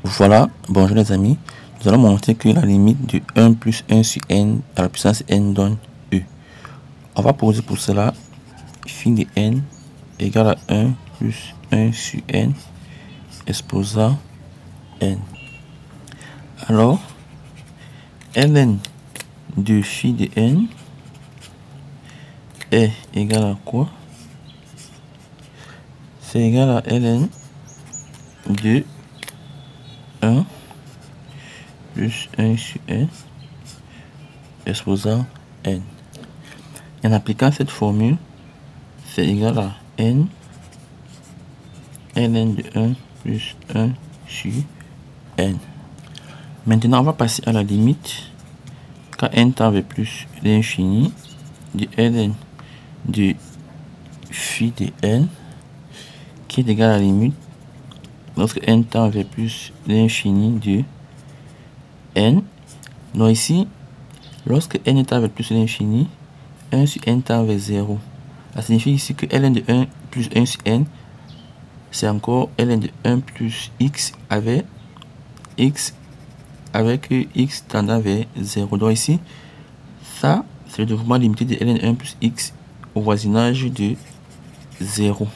Voilà, bonjour les amis, nous allons montrer que la limite de 1 plus 1 sur n à la puissance n donne e. On va poser pour cela phi de n égale à 1 plus 1 sur n exposant n. Alors, ln de phi de n est égal à quoi? C'est égal à ln de 1 plus 1 sur n exposant n. En appliquant cette formule, c'est égal à n ln de 1 plus 1 sur n. Maintenant, on va passer à la limite quand n tend vers plus l'infini de ln de phi de n qui est égal à la limite lorsque n tend vers plus l'infini de n. Donc ici, lorsque n tend vers plus l'infini, 1 sur n tend vers 0. Ça signifie ici que ln de 1 plus 1 sur n, c'est encore ln de 1 plus x avec x tendant vers 0. Donc ici, ça, c'est le développement limité de ln de 1 plus x au voisinage de 0.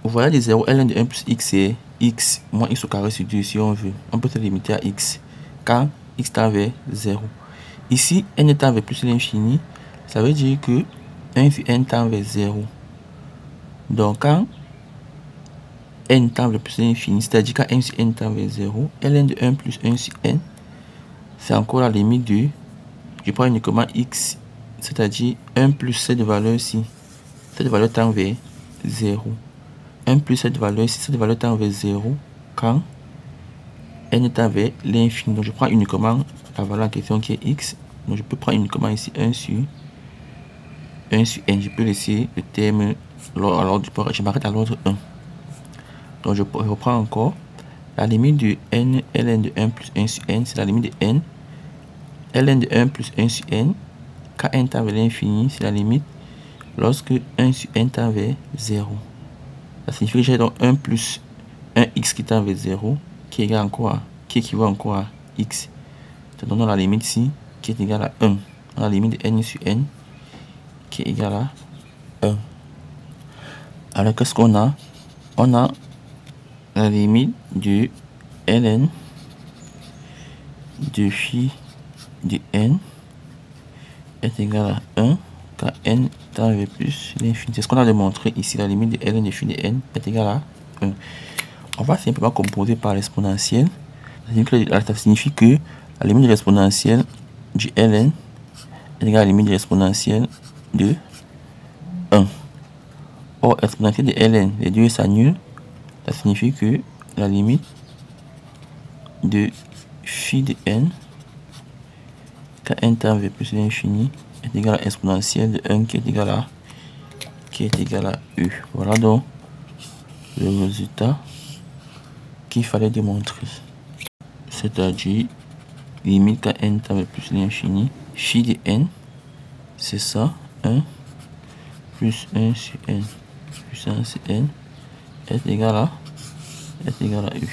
Au voisinage de 0, ln de 1 plus x, c'est x moins x au carré sur 2 si on veut. On peut se limiter à x quand x tend vers 0. Ici, n tend vers plus l'infini, ça veut dire que 1 sur n tend vers 0. Donc, quand n tend vers plus l'infini, c'est-à-dire quand 1 sur n tend vers 0, ln de 1 plus 1 sur n, c'est encore la limite de, je prends uniquement x, c'est-à-dire 1 plus cette valeur-ci. Cette valeur tend vers 0. 1 plus cette valeur-ci, cette valeur tend vers 0 quand n tend vers l'infini. Donc, je prends uniquement la valeur en question qui est x. Donc, je peux prendre uniquement ici 1 sur n. Je peux laisser le terme, alors je m'arrête à l'ordre 1. Donc, je reprends encore. La limite de n, ln de 1 plus 1 sur n, c'est la limite de n. ln de 1 plus 1 sur n, quand n tend vers l'infini, c'est la limite lorsque 1 sur n tend vers 0. Ça signifie que j'ai donc 1 plus 1x qui tend vers 0, qui est égal encore à, qui équivaut encore à x. Ça donne la limite ici, qui est égale à 1. La limite de n sur n, qui est égale à 1. Alors, qu'est-ce qu'on a? On a la limite de ln de phi de n est égal à 1 quand n tend vers plus l'infini. C'est ce qu'on a démontré ici. La limite de ln de phi de n est égale à 1. On va simplement composer par l'exponentielle. Ça signifie que la limite de l'exponentielle du ln est égale à la limite de l'exponentielle de 1. Or, l'exponentielle de ln, les deux s'annulent. Ça signifie que la limite de phi de n, quand n tend vers plus l'infini, est égale à exponentielle de 1 qui est égal à e. Voilà donc le résultat qu'il fallait démontrer. C'est-à-dire, limite quand n tend vers plus l'infini, phi de n, c'est ça, 1 plus 1 sur n puissance n est égal à e.